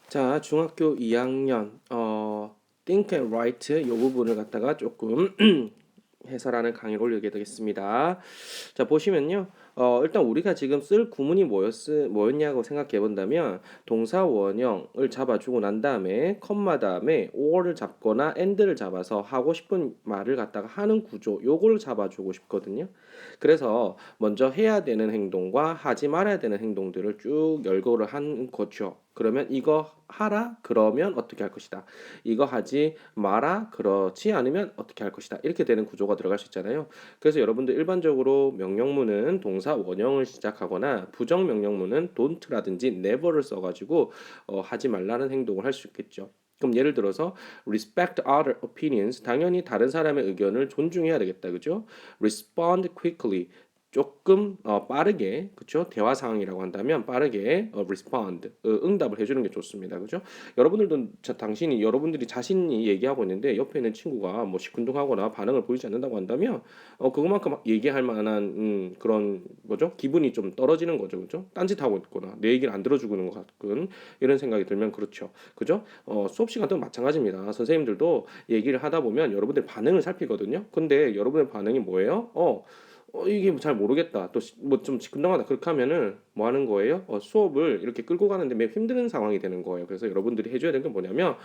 자, 중학교 2학년 think and write 요 부분을 갖다가 조금 해설하는 강의를 올리게 되겠습니다. 자, 보시면요. 일단 우리가 지금 쓸 구문이 뭐였냐고 생각해 본다면 동사 원형을 잡아주고 난 다음에 컴마 다음에 or를 잡거나 and를 잡아서 하고 싶은 말을 갖다가 하는 구조 요걸 잡아주고 싶거든요. 그래서 먼저 해야 되는 행동과 하지 말아야 되는 행동들을 쭉 열거를 한 거죠. 그러면 이거 하라 그러면 어떻게 할 것이다. 이거 하지 마라 그렇지 않으면 어떻게 할 것이다. 이렇게 되는 구조가 들어갈 수 있잖아요. 그래서 여러분들 일반적으로 명령문은 동사 원형을 시작하거나 부정 명령문은 don't라든지 never를 써가지고 하지 말라는 행동을 할 수 있겠죠. 그럼 예를 들어서 respect other opinions 당연히 다른 사람의 의견을 존중해야 되겠다. 그죠? respond quickly 조금 빠르게 그쵸 대화 상황이라고 한다면 빠르게 respond 응답을 해주는 게 좋습니다 그죠 여러분들도 당신이 여러분들이 자신이 얘기하고 있는데 옆에 있는 친구가 뭐 시큰둥하거나 반응을 보이지 않는다고 한다면 그것만큼 얘기할 만한 그런 뭐죠 기분이 좀 떨어지는 거죠 그죠 딴짓하고 있거나 내 얘기를 안 들어주는 것 같은 이런 생각이 들면 그렇죠 그죠 수업 시간 때도 마찬가지입니다 선생님들도 얘기를 하다 보면 여러분들 반응을 살피거든요 근데 여러분의 반응이 뭐예요 이게 잘 모르겠다. 또 뭐 좀 시큰둥하다. 그렇게 하면은 뭐 하는 거예요? 수업을 이렇게 끌고 가는데 매우 힘든 상황이 되는 거예요. 그래서 여러분들이 해줘야 되는 게 뭐냐면,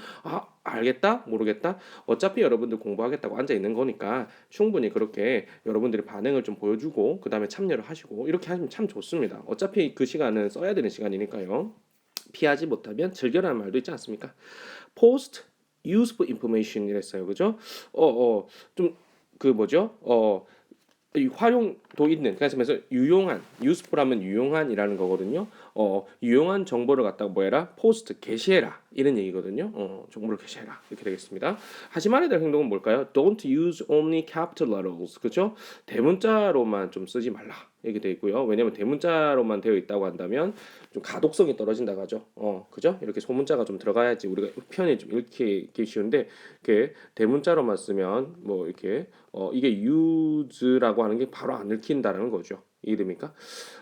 알겠다? 모르겠다? 어차피 여러분들 공부하겠다고 앉아 있는 거니까 충분히 그렇게 여러분들이 반응을 좀 보여주고, 그 다음에 참여를 하시고, 이렇게 하시면 참 좋습니다. 어차피 그 시간은 써야 되는 시간이니까요. 피하지 못하면 즐겨라는 말도 있지 않습니까? Post useful information 이랬어요. 그죠? 좀 그 뭐죠? 이 활용도 있는 그래서 유용한 useful 하면 유용한이라는 거거든요. 유용한 정보를 갖다가 뭐해라 포스트 게시해라 이런 얘기거든요. 정보를 게시해라 이렇게 되겠습니다. 하지 말아야 될 행동은 뭘까요? Don't use only capital letters 그죠? 대문자로만 좀 쓰지 말라 이렇게 돼 있고요. 왜냐면 대문자로만 되어 있다고 한다면 좀 가독성이 떨어진다고 하죠. 그죠? 이렇게 소문자가 좀 들어가야지 우리가 표현이 좀 읽기 쉬운데 이렇게 대문자로만 쓰면 뭐 이렇게 이게 use라고 하는 게 바로 안 읽힌다라는 거죠. 이해됩니까?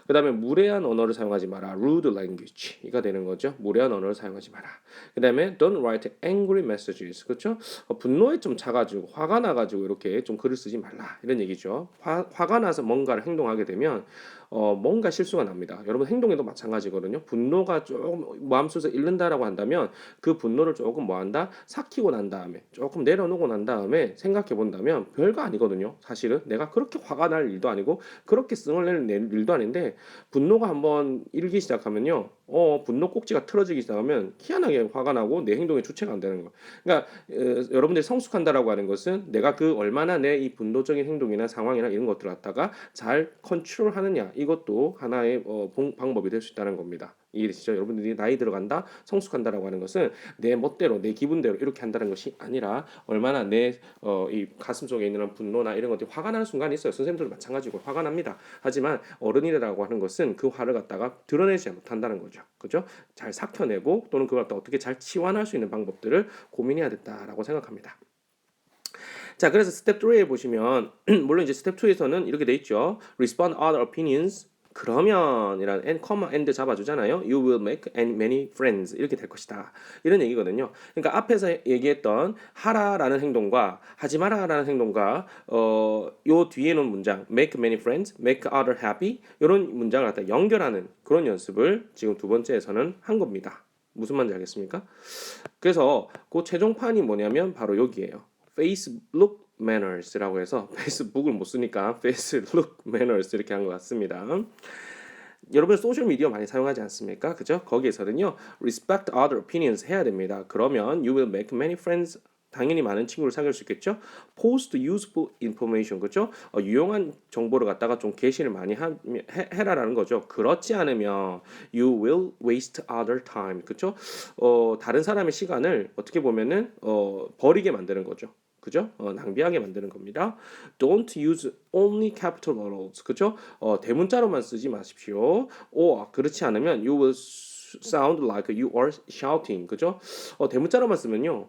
그 다음에 무례한 언어를 사용하지 마라. rude language가 되는 거죠. 무례한 언어를 사용하지 마라. 그 다음에 don't write angry messages. 그렇죠? 분노에 좀 차가지고 화가 나가지고 이렇게 좀 글을 쓰지 말라. 이런 얘기죠. 화가 나서 뭔가를 행동하게 되면 뭔가 실수가 납니다. 여러분 행동에도 마찬가지거든요. 분노가 조금 마음속에서 잃는다라고 한다면 그 분노를 조금 뭐한다? 삭히고 난 다음에 조금 내려놓고 난 다음에 생각해 본다면 별거 아니거든요. 사실은 내가 그렇게 화가 날 일도 아니고 그렇게 씀을 낼 일도 아닌데 분노가 한번 일기 시작하면요. 분노 꼭지가 틀어지기 시작하면 희한하게 화가 나고 내 행동에 주체가 안 되는 거. 그러니까 여러분들이 성숙한다라고 하는 것은 내가 그 얼마나 내 이 분노적인 행동이나 상황이나 이런 것들을 갖다가 잘 컨트롤하느냐 이것도 하나의 방법이 될 수 있다는 겁니다. 이해되시죠? 여러분들이 나이 들어간다, 성숙한다라고 하는 것은 내 멋대로, 내 기분대로 이렇게 한다는 것이 아니라 얼마나 내 이 가슴 속에 있는 분노나 이런 것들이 화가 나는 순간이 있어요. 선생님들도 마찬가지고 화가 납니다. 하지만 어른이라고 하는 것은 그 화를 갖다가 드러내지 못한다는 거죠. 그죠? 잘 삭혀내고 또는 그걸 갖다 어떻게 잘 치환할 수 있는 방법들을 고민해야 된다라고 생각합니다. 자, 그래서 스텝 3에 보시면 물론 이제 스텝 2에서는 이렇게 돼 있죠. Respond other opinions. 그러면이란 and, and 잡아주잖아요. You will make many friends 이렇게 될 것이다. 이런 얘기거든요. 그러니까 앞에서 얘기했던 하라라는 행동과 하지 마라라는 행동과 요 뒤에 놓은 문장 make many friends, make other happy 이런 문장을 갖다 연결하는 그런 연습을 지금 두 번째에서는 한 겁니다. 무슨 말인지 알겠습니까? 그래서 그 최종판이 뭐냐면 바로 여기에요. Facebook manners라고 해서 페이스북을 못 쓰니까 Facebook manners 이렇게 한 것 같습니다. 여러분 소셜 미디어 많이 사용하지 않습니까? 그죠? 거기에서는요, respect other opinions 해야 됩니다. 그러면 you will make many friends. 당연히 많은 친구를 사귈 수 있겠죠. Post useful information 그죠? 유용한 정보를 갖다가 좀 게시를 많이 해라라는 거죠. 그렇지 않으면 you will waste other time 그죠? 다른 사람의 시간을 어떻게 보면은 버리게 만드는 거죠. 그죠? 낭비하게 만드는 겁니다. Don't use only capital letters. 그죠? 대문자로만 쓰지 마십시오. 그렇지 않으면 you will sound like you are shouting. 그죠? 대문자로만 쓰면요.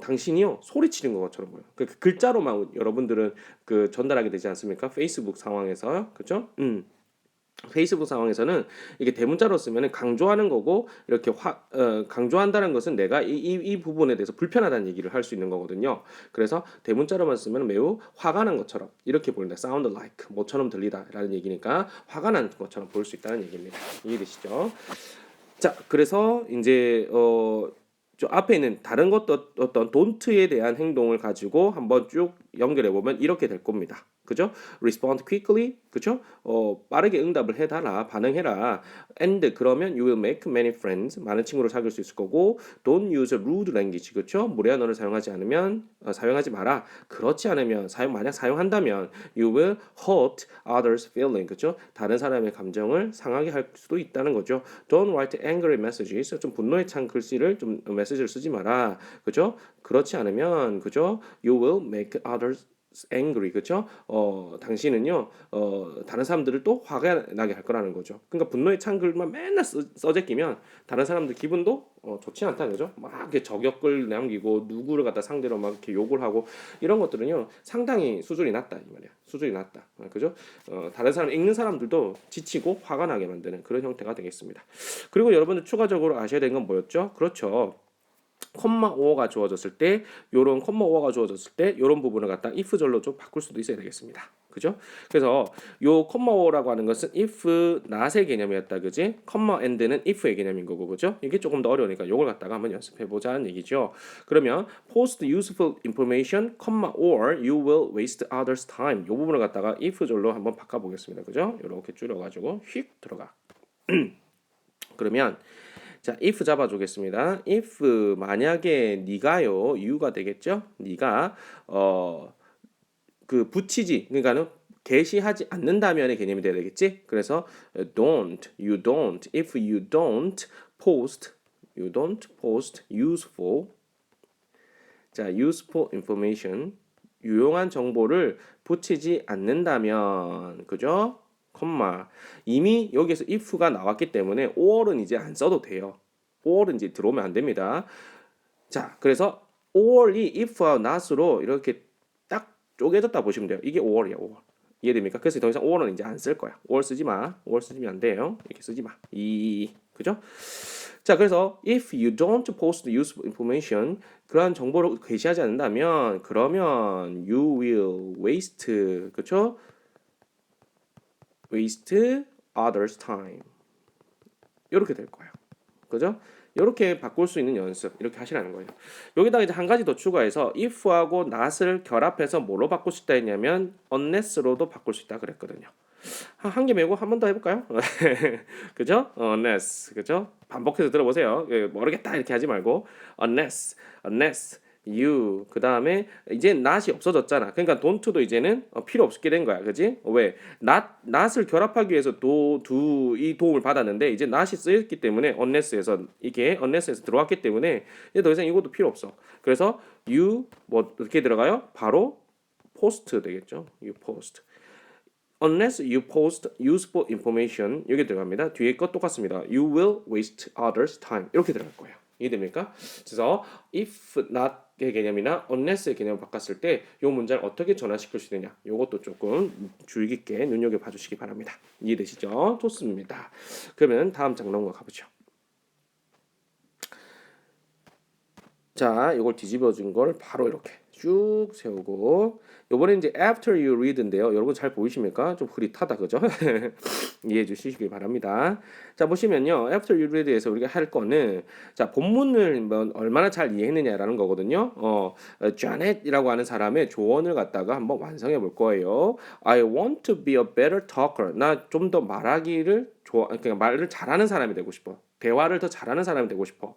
당신이요 소리치는 것처럼 보여요. 그 글자로만 여러분들은 그 전달하게 되지 않습니까? 페이스북 상황에서 그죠? 페이스북 상황에서는 이게 대문자로 쓰면은 강조하는 거고 이렇게 강조한다는 것은 내가 이 부분에 대해서 불편하다는 얘기를 할 수 있는 거거든요. 그래서 대문자로만 쓰면 매우 화가 난 것처럼 이렇게 보인다. sound like 뭐처럼 들리다라는 얘기니까 화가 난 것처럼 보일 수 있다는 얘기입니다. 이해되시죠? 자, 그래서 이제 저 앞에 있는 다른 것도 어떤 don't에 대한 행동을 가지고 한번 쭉 연결해 보면 이렇게 될 겁니다. 그죠? respond quickly, 그죠? 빠르게 응답을 해달라, 반응해라. and 그러면 you will make many friends, 많은 친구를 사귈 수 있을 거고, don't use rude language, 그죠? 무례한 언어를 사용하지 않으면 사용하지 마라. 그렇지 않으면 만약 사용한다면 you will hurt others' feeling, 그죠? 다른 사람의 감정을 상하게 할 수도 있다는 거죠. Don't write angry messages, 좀 분노에 찬 글씨를 좀 메시지를 쓰지 마라, 그죠? 그렇지 않으면 그죠? You will make others angry, 그죠? 당신은요, 다른 사람들을 또 화가 나게 할 거라는 거죠. 그러니까 분노에 찬 글만 맨날 써제끼면 다른 사람들 기분도 좋지 않다는 거죠. 막 이렇게 저격글 남기고 누구를 갖다 상대로 막 이렇게 욕을 하고 이런 것들은요, 상당히 수준이 낮다 이 말이야. 수준이 낮다, 그죠? 다른 사람 읽는 사람들도 지치고 화가 나게 만드는 그런 형태가 되겠습니다. 그리고 여러분들 추가적으로 아셔야 되는 건 뭐였죠? 그렇죠. 콤마 오어가 주어졌을 때 요런 콤마 오어가 주어졌을 때 요런 부분을 갖다 if 절로 좀 바꿀 수도 있어야 되겠습니다. 그죠? 그래서 요 콤마 오어라고 하는 것은 if not의 개념이었다. 그지? 콤마 and는 if의 개념인 거고. 그죠? 이게 조금 더 어려우니까 요걸 갖다가 한번 연습해 보자는 얘기죠. 그러면 post useful information, or you will waste others time. 요 부분을 갖다가 if 절로 한번 바꿔 보겠습니다. 그죠? 요렇게 줄여 가지고 휙 들어가. 그러면 자, if 잡아주겠습니다. if 만약에 네가요, you가 되겠죠? 네가 그 붙이지, 그러니까는 게시하지 않는다면의 개념이 돼야 되겠지? 그래서 you don't, if you don't post useful, 자, useful information, 유용한 정보를 붙이지 않는다면, 그죠? 콤마 이미 여기서 if가 나왔기 때문에 or은 이제 안 써도 돼요. or은 이제 들어오면 안 됩니다. 자, 그래서 or이 if와 not으로 이렇게 딱 쪼개졌다 보시면 돼요. 이게 or이야, or. 이해됩니까? 그래서 더 이상 or은 이제 안 쓸 거야. or 쓰지 마. or 쓰면 안 돼요. 이렇게 쓰지 마. 그죠? 자, 그래서 if you don't post useful information, 그러한 정보를 게시하지 않는다면 그러면 you will waste, 그렇죠? waste others time. 이렇게 될 거예요. 그죠? 이렇게 바꿀 수 있는 연습 이렇게 하시라는 거예요. 여기다가 이제 한 가지 더 추가해서 if하고 not을 결합해서 뭐로 바꿀 수 있다 했냐면 unless로도 바꿀 수 있다 그랬거든요. 한 개 메고 한 번 더 해볼까요? 그죠? unless, 그죠? 반복해서 들어보세요. 모르겠다 이렇게 하지 말고 unless you, 그 다음에 이제 not이 없어졌잖아. 그러니까 don't도 이제는 필요 없게 된 거야. 그지? 왜? not을 결합하기 위해서 이 도움을 받았는데 이제 not이 쓰였기 때문에 unless에서 들어왔기 때문에 이제 더 이상 이것도 필요 없어. 그래서 you 뭐 어떻게 들어가요? 바로 post 되겠죠. you post. Unless you post useful information, 여기 들어갑니다. 뒤에 것 똑같습니다. You will waste others' time. 이렇게 들어갈 거예요. 이해됩니까? 그래서 if not의 개념이나 unless의 개념을 바꿨을 때 이 문장을 어떻게 전환시킬 수 있느냐, 이것도 조금 주의 깊게 눈여겨봐 주시기 바랍니다. 이해되시죠? 좋습니다. 그러면 다음 장 넘어가 보죠. 자, 이걸 뒤집어 준 걸 바로 이렇게 쭉 세우고, 요번에 이제 after you read인데요. 여러분 잘 보이십니까? 좀 흐릿하다, 그죠? 이해해 주시기 바랍니다. 자, 보시면요. after you read에서 우리가 할 거는, 자, 본문을 뭐 얼마나 잘 이해했느냐라는 거거든요. Janet이라고 하는 사람의 조언을 갖다가 한번 완성해 볼 거예요. I want to be a better talker. 나 좀 더 말하기를 그러니까 말을 잘하는 사람이 되고 싶어. 대화를 더 잘하는 사람이 되고 싶어.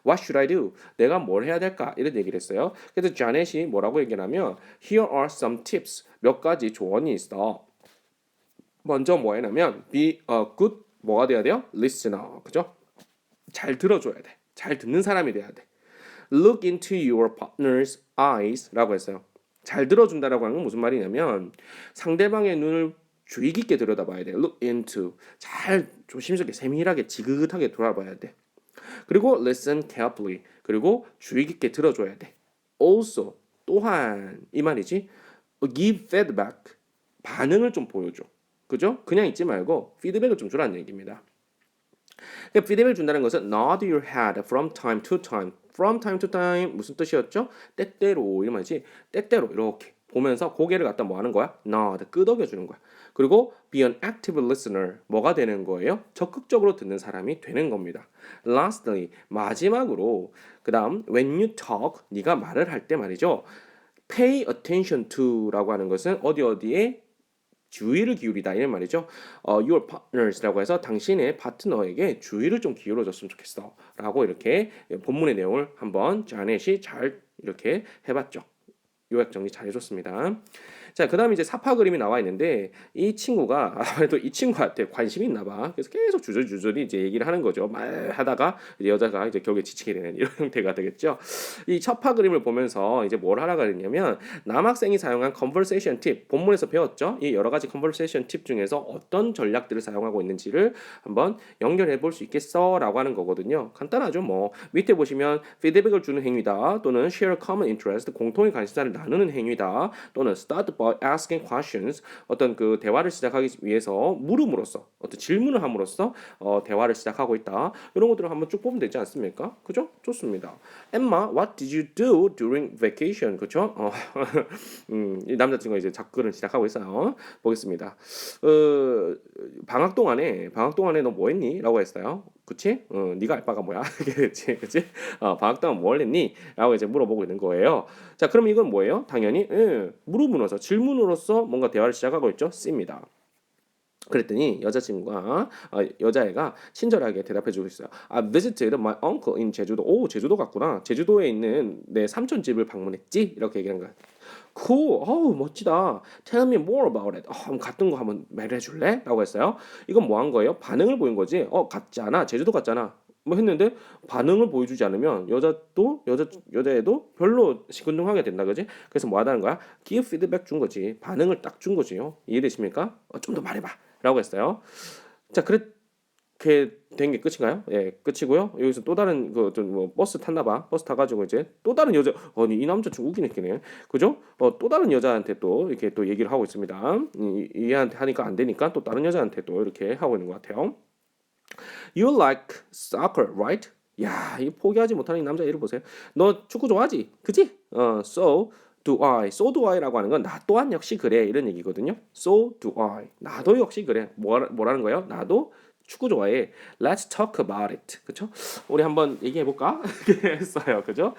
What should I do? 내가 뭘 해야 될까? 이런 얘기를 했어요. 그래서 자넷이 뭐라고 얘기하냐면 Here are some tips. 몇 가지 조언이 있어. 먼저 뭐 해냐면 Be a good 뭐가 돼야 돼요? Listener. 그죠? 잘 들어줘야 돼. 잘 듣는 사람이 돼야 돼. Look into your partner's eyes 라고 했어요. 잘 들어준다라고 하는 건 무슨 말이냐면 상대방의 눈을 주의 깊게 들여다봐야 돼. Look into. 잘 조심스럽게 세밀하게 지긋하게 돌아봐야 돼. 그리고 listen carefully. 그리고 주의 깊게 들어줘야 돼. Also 또한 이 말이지. Give feedback. 반응을 좀 보여줘. 그죠? 그냥 있지 말고 피드백을 좀 주라는 얘기입니다. 피드백을 준다는 것은 nod your head from time to time. from time to time 무슨 뜻이었죠? 때때로 이 말이지. 때때로 이렇게 보면서 고개를 갖다 뭐 하는 거야? nod 끄덕여 주는 거야. 그리고 be an active listener 뭐가 되는 거예요? 적극적으로 듣는 사람이 되는 겁니다. Lastly 마지막으로 그다음 when you talk 네가 말을 할 때 말이죠. pay attention to라고 하는 것은 어디에 주의를 기울이다 이런 말이죠. your partners라고 해서 당신의 파트너에게 주의를 좀 기울여줬으면 좋겠어라고 이렇게 본문의 내용을 한번 자넷이 잘 이렇게 해봤죠. 요약 정리 잘 해줬습니다. 자, 그다음에 이제 사파 그림이 나와 있는데 이 친구가 아무래도 이 친구한테 관심이 있나 봐. 그래서 계속 주저리 이제 얘기를 하는 거죠. 말하다가 이제 여자가 이제 결국에 지치게 되는 이런 형태가 되겠죠. 이 사파 그림을 보면서 이제 뭘 하라고 했냐면 남학생이 사용한 컨버세이션 팁 본문에서 배웠죠. 이 여러 가지 컨버세이션 팁 중에서 어떤 전략들을 사용하고 있는지를 한번 연결해 볼 수 있겠어라고 하는 거거든요. 간단하죠. 뭐 밑에 보시면 피드백을 주는 행위다 또는 share common interest 공통의 관심사를 나누는 행위다 또는 start by asking questions 어떤 그 대화를 시작하기 위해서 물음으로써 어떤 질문을 함으로써 대화를 시작하고 있다. 이런 것들을 한번 쭉 보면 되지 않습니까? 그죠? 좋습니다. Emma, what did you do during vacation? 그죠? 이 남자친구가 이제 작글을 시작하고 있어요. 보겠습니다. 방학 동안에 너 뭐 했니? 라고 했어요. 그치? 네가 알 바가 뭐야? 그치? 방학 동안 뭘 했니? 라고 이제 물어보고 있는 거예요. 자, 그럼 이건 뭐예요? 당연히 물음으로서 질문으로서 뭔가 대화를 시작하고 있죠. C입니다. 그랬더니 여자애가 친절하게 대답해주고 있어요. I visited my uncle in 제주도. 오, 제주도 갔구나. 제주도에 있는 내 삼촌 집을 방문했지? 이렇게 얘기하는 거야. Cool. 어우, 멋지다. Tell me more about it. 갔던 거 한번 말해줄래? 라고 했어요. 이건 뭐 한 거예요? 반응을 보인 거지. 갔잖아. 제주도 갔잖아. 뭐 했는데 반응을 보여주지 않으면 여자애도 별로 시큰둥하게 된다 그지? 그래서 뭐 하다는 거야? give feedback 준 거지. 반응을 딱 준 거지요. 이해되십니까? 좀 더 말해봐. 라고 했어요. 자, 그렇게 된 게 끝인가요? 예, 끝이고요. 여기서 또 다른 뭐 버스 탔나 봐. 버스 타가지고 이제 또 다른 여자, 아니 이 남자 좀 웃기네, 그죠? 또 다른 여자한테 또 이렇게 또 얘기를 하고 있습니다. 얘한테 하니까 안 되니까 또 다른 여자한테 또 이렇게 하고 있는 것 같아요. You like soccer, right? 야, 이 포기하지 못하는 이 남자 이름 보세요. 너 축구 좋아하지? 그지? So do I. So do I라고 하는 건 나 또한 역시 그래 이런 얘기거든요. So do I. 나도 역시 그래. 뭐라는 거예요? 나도 축구 좋아해. Let's talk about it. 그쵸? 우리 한번 얘기해 볼까? 했어요. 그죠?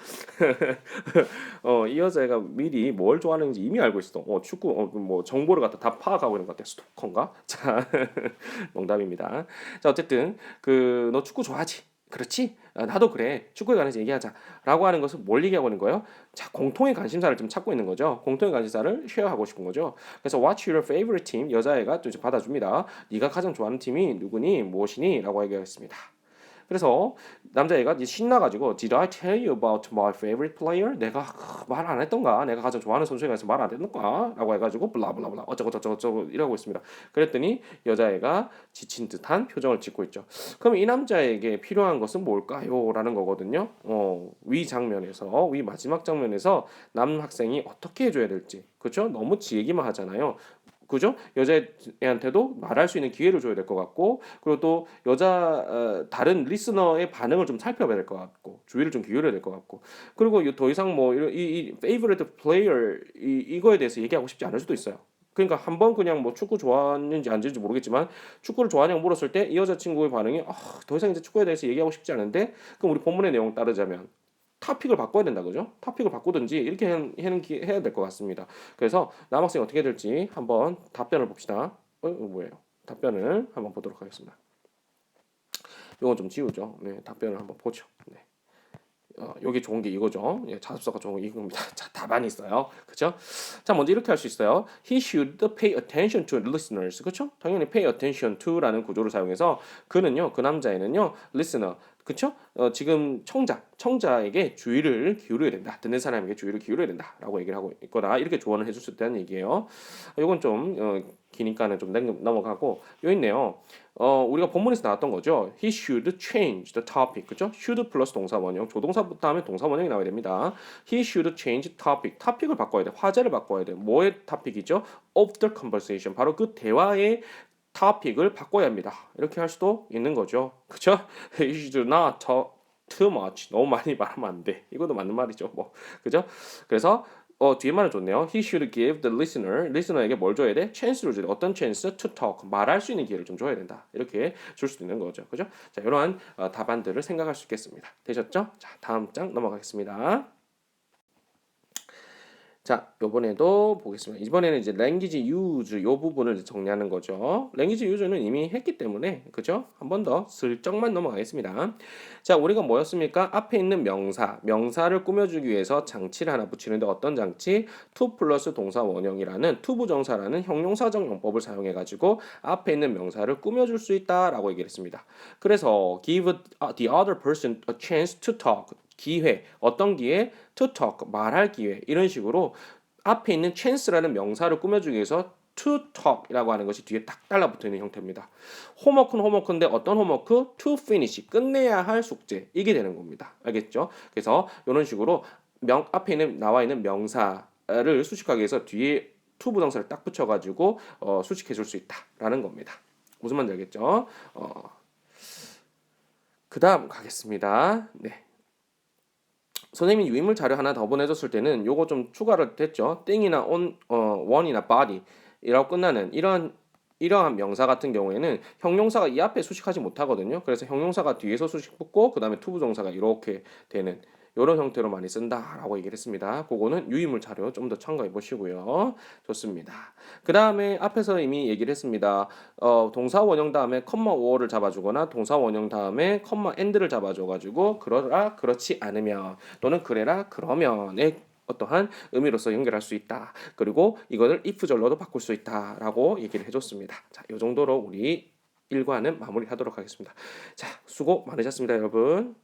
이 여자가 미리 뭘 좋아하는지 이미 알고 있어. 축구 뭐 정보를 갖다 다 파악하고 있는 것 같아. 스토커인가? 자, 농담입니다. 자, 어쨌든 너 축구 좋아하지? 그렇지? 나도 그래. 축구에 관해서 얘기하자라고 하는 것은 뭘 얘기하고 있는 거예요? 자, 공통의 관심사를 좀 찾고 있는 거죠. 공통의 관심사를 쉐어하고 싶은 거죠. 그래서 What's your favorite team? 여자애가 또 이제 받아줍니다. 네가 가장 좋아하는 팀이 누구니? 무엇이니? 라고 얘기했습니다. 그래서 남자애가 이제 신나가지고 Did I tell you about my favorite player? 내가 말 안 했던가? 내가 가장 좋아하는 선수에 관해서 말 안 했던가? 라고 해가지고 블라블라블라 어쩌고 이러고 있습니다. 그랬더니 여자애가 지친 듯한 표정을 짓고 있죠. 그럼 이 남자에게 필요한 것은 뭘까요? 라는 거거든요. 위 마지막 장면에서 남학생이 어떻게 해줘야 될지 그렇죠? 너무 지 얘기만 하잖아요. 그죠? 여자애한테도 말할 수 있는 기회를 줘야 될 것 같고 그리고 또 다른 리스너의 반응을 좀 살펴봐야 될 것 같고 주의를 좀 기울여야 될 것 같고 그리고 더 이상 뭐 이 favorite player 이거에 대해서 얘기하고 싶지 않을 수도 있어요. 그러니까 한번 그냥 뭐 축구 좋아하는지 안 좋아하는지 모르겠지만 축구를 좋아하냐고 물었을 때 이 여자친구의 반응이 더 이상 이제 축구에 대해서 얘기하고 싶지 않은데 그럼 우리 본문의 내용 따르자면 토픽을 바꿔야 된다 그죠? 토픽을 바꾸든지 이렇게 해야 될 것 같습니다. 그래서 남학생이 어떻게 될지 한번 답변을 봅시다. 뭐예요? 답변을 한번 보도록 하겠습니다. 이건 좀 지우죠. 네, 답변을 한번 보죠. 네. 여기 좋은 게 이거죠. 예, 자습서가 좋은 게 이겁니다. 자, 답안이 있어요. 그죠? 자, 먼저 이렇게 할 수 있어요. He should pay attention to listeners. 그렇죠? 당연히 pay attention to라는 구조를 사용해서 그 남자애는요, listener, 그쵸? 지금 청자에게 주의를 기울여야 된다. 듣는 사람에게 주의를 기울여야 된다라고 얘기를 하고 있거나 이렇게 조언을 해줄 수 있다는 얘기예요. 이건 좀 기니까는 좀 넘어가고 요 있네요. 우리가 본문에서 나왔던 거죠. He should change the topic. 그죠? should 플러스 동사 원형. 조동사 다음에 동사 원형이 나와야 됩니다. He should change topic. 토픽을 바꿔야 돼. 화제를 바꿔야 돼. 뭐의 토픽이죠? Of the conversation. 바로 그 대화의 토픽을 바꿔야 합니다. 이렇게 할 수도 있는 거죠. 그죠? You should not talk too much. 너무 많이 말하면 안 돼. 이것도 맞는 말이죠. 뭐. 그죠? 그래서 뒤에 말을 줬네요. He should give the listener에게 뭘 줘야 돼? chance를 줘야 돼. 어떤 chance? To talk. 말할 수 있는 기회를 좀 줘야 된다. 이렇게 줄 수도 있는 거죠. 그죠? 자, 이러한 답안들을 생각할 수 있겠습니다. 되셨죠? 자, 다음 장 넘어가겠습니다. 자, 요번에도 보겠습니다. 이번에는 이제 language use 요 부분을 정리하는 거죠. language use는 이미 했기 때문에 그죠? 한 번 더 슬쩍만 넘어가겠습니다. 자, 우리가 뭐였습니까? 앞에 있는 명사를 꾸며주기 위해서 장치를 하나 붙이는데 어떤 장치? to 플러스 동사 원형이라는 투부정사라는 형용사적 용법을 사용해 가지고 앞에 있는 명사를 꾸며줄 수 있다라고 얘기를 했습니다. 그래서 give the other person a chance to talk. 기회, 어떤 기회? to talk, 말할 기회. 이런 식으로 앞에 있는 chance라는 명사를 꾸며주기 위해서 to talk이라고 하는 것이 뒤에 딱 달라붙어 있는 형태입니다. 홈워크는 홈워크인데 어떤 홈워크? to finish, 끝내야 할 숙제. 이게 되는 겁니다. 알겠죠? 그래서 이런 식으로 앞에 나와 있는 명사를 수식하기 위해서 뒤에 to 부동사를 딱 붙여가지고 수식해 줄 수 있다라는 겁니다. 무슨 말인지 알겠죠? 그 다음 가겠습니다. 네. 선생님이 유인물 자료 하나 더 보내줬을 때는 요거 좀 추가를 됐죠. 띵이나 on이나 body이라고 끝나는 이러한 명사 같은 경우에는 형용사가 이 앞에 수식하지 못하거든요. 그래서 형용사가 뒤에서 수식 붙고 그 다음에 투부정사가 이렇게 되는 이런 형태로 많이 쓴다라고 얘기를 했습니다. 그거는 유인물 자료 좀 더 참고해 보시고요. 좋습니다. 그 다음에 앞에서 이미 얘기를 했습니다. 동사 원형 다음에 컴마 5어를 잡아주거나 동사 원형 다음에 컴마 and를 잡아줘가지고 그러라 그렇지 않으면 또는 그래라 그러면의 어떠한 의미로서 연결할 수 있다. 그리고 이거를 if절로도 바꿀 수 있다라고 얘기를 해줬습니다. 자, 이 정도로 우리 1과는 마무리하도록 하겠습니다. 자, 수고 많으셨습니다, 여러분.